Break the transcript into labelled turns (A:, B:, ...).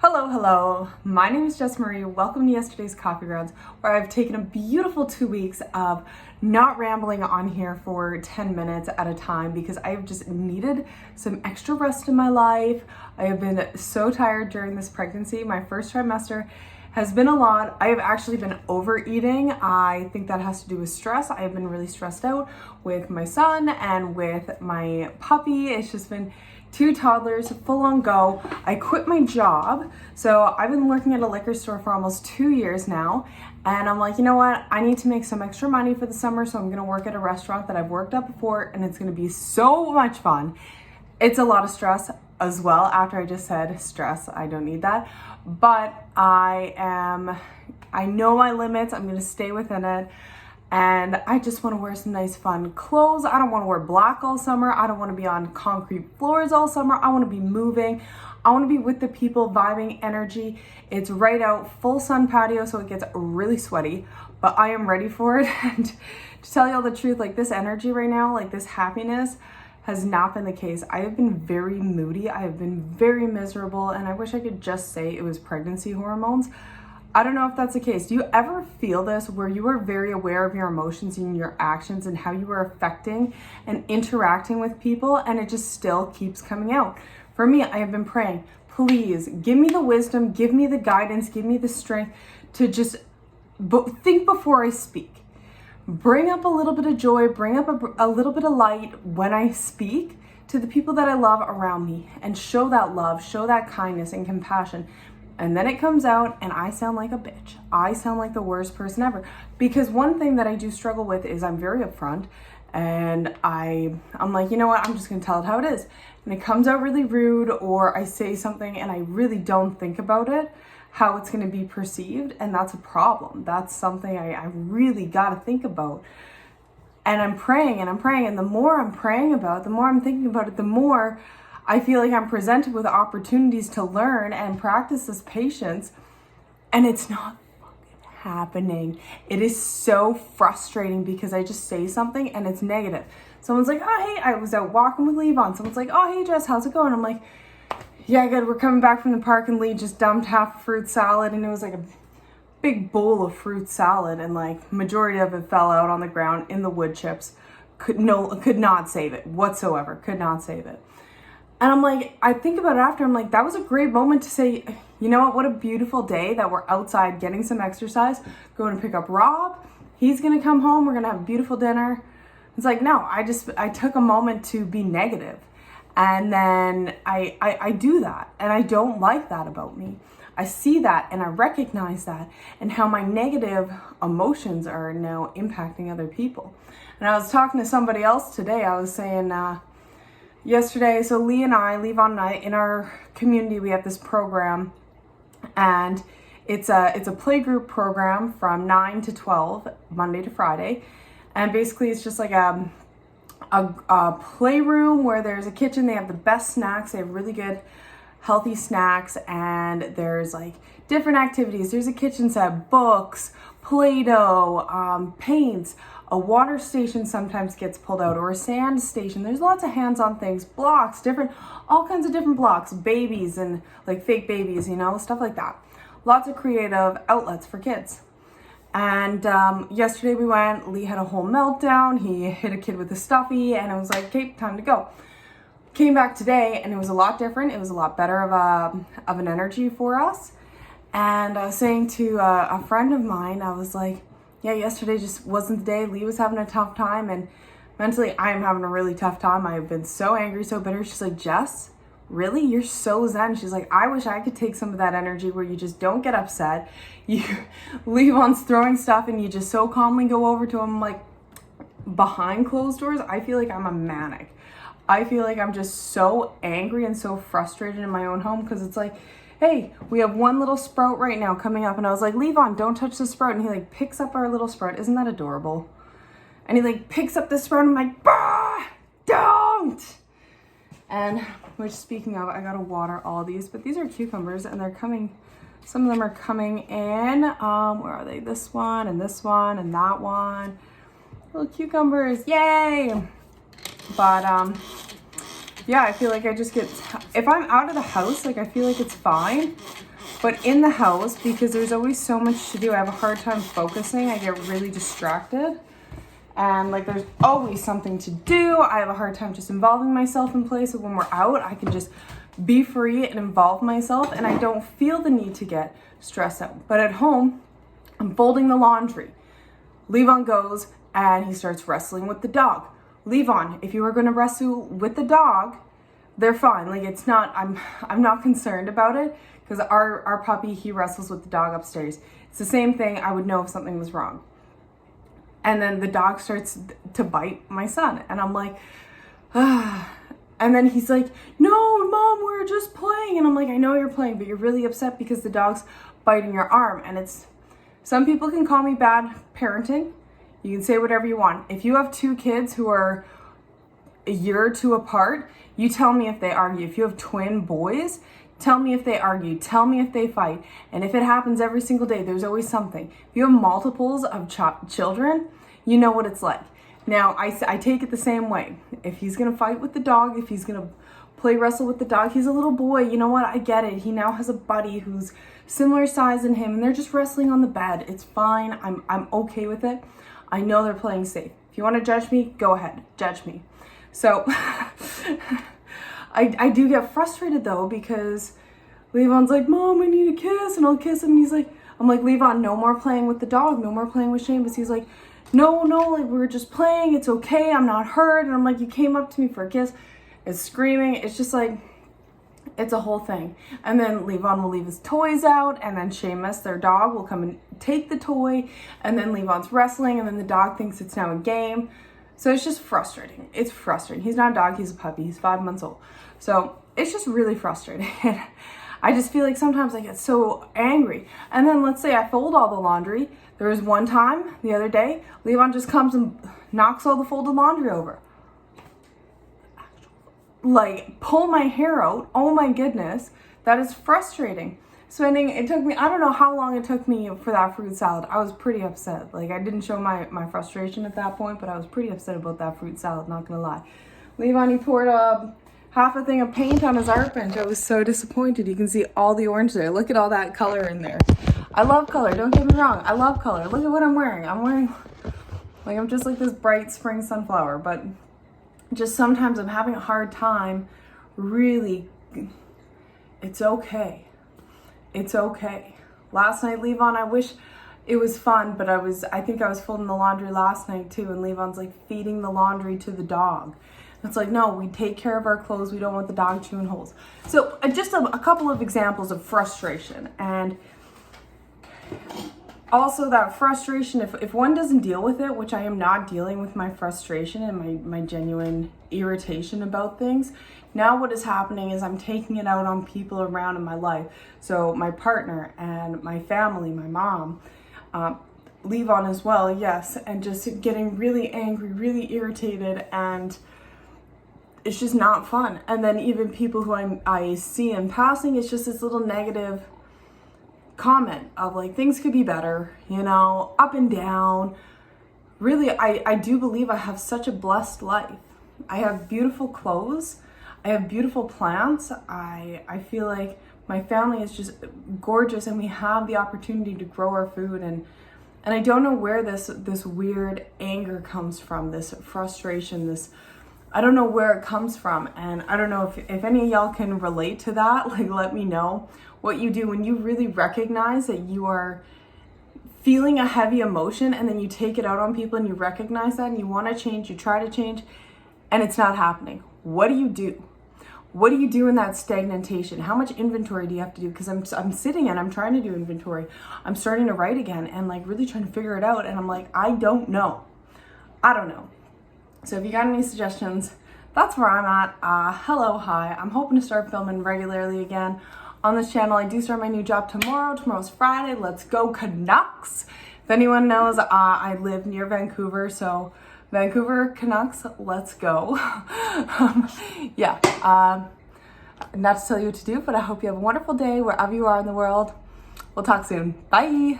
A: Hello, hello. My name is Jess Marie. Welcome to yesterday's Coffee Grounds, where I've taken a beautiful 2 weeks of not rambling on here for 10 minutes at a time because I've just needed some extra rest in my life. I have been so tired during this pregnancy. My first trimester has been a lot. I have actually been overeating. I think that has to do with stress. I have been really stressed out with my son and with my puppy. It's just been two toddlers, full on go. I quit my job. So I've been working at a liquor store for almost 2 years now. And I'm like, you know what? I need to make some extra money for the summer. So I'm gonna work at a restaurant that I've worked at before, and it's gonna be so much fun. It's a lot of stress as well. After I just said stress, I don't need that. But I know my limits. I'm gonna stay within it. And I just want to wear some nice fun clothes. I don't want to wear black all summer. I don't want to be on concrete floors all summer. I want to be moving. I want to be with the people, vibing, energy. It's right out, full sun patio, so it gets really sweaty, but I am ready for it. And to tell you all the truth, like this energy right now, like this happiness has not been the case. I have been very moody. I have been very miserable, and I wish I could just say it was pregnancy hormones. I don't know if that's the case. Do you ever feel this where you are very aware of your emotions and your actions and how you are affecting and interacting with people, and it just still keeps coming out? For me, I have been praying, please give me the wisdom, give me the guidance, give me the strength to just think before I speak. Bring up a little bit of joy, bring up a little bit of light when I speak to the people that I love around me, and show that love, show that kindness and compassion. And then it comes out and I sound like a bitch. I sound like the worst person ever. Because one thing that I do struggle with is I'm very upfront, and I'm like, you know what, I'm just gonna tell it how it is. And it comes out really rude, or I say something and I really don't think about it, how it's gonna be perceived, and that's a problem. That's something I really gotta think about. And I'm praying and I'm praying, and the more I'm praying about it, the more I'm thinking about it, the more I feel like I'm presented with opportunities to learn and practice this patience, and it's not fucking happening. It is so frustrating because I just say something and it's negative. Someone's like, oh, hey, I was out walking with Levon. Someone's like, oh, hey, Jess, how's it going? I'm like, yeah, good. We're coming back from the park, and Lee just dumped half a fruit salad, and it was like a big bowl of fruit salad, and like majority of it fell out on the ground in the wood chips. Could not save it whatsoever. Could not save it. And I'm like, I think about it after, I'm like, that was a great moment to say, you know what a beautiful day that we're outside getting some exercise, going to pick up Rob. He's going to come home. We're going to have a beautiful dinner. It's like, no, I took a moment to be negative. And then I do that. And I don't like that about me. I see that and I recognize that, and how my negative emotions are now impacting other people. And I was talking to somebody else today. I was saying, yesterday, so Levon and I, in our community, we have this program, and it's a playgroup program from 9 to 12, Monday to Friday. And basically it's just like a playroom where there's a kitchen. They have the best snacks. They have really good, healthy snacks, and there's like different activities. There's a kitchen set, books, Play-Doh, paints. A water station sometimes gets pulled out, or a sand station. There's lots of hands-on things, blocks, all kinds of different blocks, babies and like fake babies, you know, stuff like that. Lots of creative outlets for kids. And yesterday we went, Lee had a whole meltdown. He hit a kid with a stuffy, and it was like, okay, time to go. Came back today, and it was a lot different. It was a lot better of an energy for us. And I was saying to a friend of mine, I was like, yeah, yesterday just wasn't the day. Lee was having a tough time, and mentally I am having a really tough time. I've been so angry, so bitter. She's like, Jess, really? You're so zen. She's like, I wish I could take some of that energy where you just don't get upset. Levon's throwing stuff and you just so calmly go over to him. Like, behind closed doors, I feel like I'm a manic. I feel like I'm just so angry and so frustrated in my own home, because it's like, hey, we have one little sprout right now coming up. And I was like, Levon, don't touch the sprout. And he like picks up our little sprout. Isn't that adorable? And he like picks up the sprout, and I'm like, bah, don't. And which, speaking of, I gotta water all these, but these are cucumbers, and they're coming, some of them are coming in. Where are they? This one and that one. Little cucumbers, yay. But yeah, I feel like I just get, if I'm out of the house, like I feel like it's fine. But in the house, because there's always so much to do, I have a hard time focusing. I get really distracted. And like there's always something to do. I have a hard time just involving myself in places. When we're out, I can just be free and involve myself, and I don't feel the need to get stressed out. But at home, I'm folding the laundry. Levon goes and he starts wrestling with the dog. Levon, if you are going to wrestle with the dog, they're fine. Like it's not, I'm not concerned about it, because our puppy, he wrestles with the dog upstairs. It's the same thing. I would know if something was wrong. And then the dog starts to bite my son, and I'm like, ah. And then he's like, no, Mom, we're just playing. And I'm like, I know you're playing, but you're really upset because the dog's biting your arm. And it's, some people can call me bad parenting. You can say whatever you want. If you have two kids who are a year or two apart, you tell me if they argue. If you have twin boys, tell me if they argue. Tell me if they fight. And if it happens every single day, there's always something. If you have multiples of children, you know what it's like. Now, I take it the same way. If he's going to fight with the dog, if he's going to play wrestle with the dog, he's a little boy. You know what? I get it. He now has a buddy who's similar size than him, and they're just wrestling on the bed. It's fine. I'm okay with it. I know they're playing safe. If you want to judge me, go ahead. Judge me. So I do get frustrated though, because Levon's like, Mom, I need a kiss, and I'll kiss him. And he's like, I'm like, Levon, no more playing with the dog. No more playing with Seamus. He's like, no, like we're just playing. It's okay. I'm not hurt. And I'm like, you came up to me for a kiss. It's screaming. It's just like, it's a whole thing. And then Levon will leave his toys out, and then Seamus, their dog, will come and take the toy, and then Levon's wrestling, and then the dog thinks it's now a game. So it's just frustrating. It's frustrating. He's not a dog, he's a puppy. He's 5 months old. So it's just really frustrating. I just feel like sometimes I get so angry. And then let's say I fold all the laundry. There was one time the other day, Levon just comes and knocks all the folded laundry over. Like, pull my hair out. Oh my goodness. That is frustrating. Spending, it took me, I don't know how long it took me for that fruit salad. I was pretty upset. Like, I didn't show my frustration at that point, but I was pretty upset about that fruit salad, not gonna lie. Levon, he poured half a thing of paint on his art bench. I was so disappointed. You can see all the orange there. Look at all that color in there. I love color, don't get me wrong. I love color. Look at what I'm wearing. I'm just like this bright spring sunflower, but just sometimes I'm having a hard time really, it's okay. It's okay. Last night, Levon, I wish it was fun, but I think I was folding the laundry last night too, and Levon's like feeding the laundry to the dog. And it's like, no, we take care of our clothes. We don't want the dog chewing holes. So just a couple of examples of frustration. And also that frustration, if one doesn't deal with it, which I am not dealing with my frustration and my genuine irritation about things, now what is happening is I'm taking it out on people around in my life. So my partner and my family, my mom, Levon as well, yes, and just getting really angry, really irritated, and it's just not fun. And then even people who I see in passing, it's just this little negative comment of like, things could be better, you know, up and down. Really, I do believe I have such a blessed life. I have beautiful clothes. I have beautiful plants. I feel like my family is just gorgeous, and we have the opportunity to grow our food, and I don't know where this weird anger comes from, this frustration, I don't know where it comes from. And I don't know if any of y'all can relate to that. Like, let me know what you do when you really recognize that you are feeling a heavy emotion, and then you take it out on people, and you recognize that, and you want to change, you try to change, and it's not happening. What do you do? What do you do in that stagnation? How much inventory do you have to do? Because I'm sitting and I'm trying to do inventory. I'm starting to write again and like really trying to figure it out. And I'm like, I don't know. I don't know. So if you got any suggestions, that's where I'm at. Hello, hi. I'm hoping to start filming regularly again on this channel. I do start my new job tomorrow. Tomorrow's Friday. Let's go Canucks. If anyone knows, I live near Vancouver, so Vancouver Canucks, let's go. Not to tell you what to do, but I hope you have a wonderful day wherever you are in the world. We'll talk soon. Bye.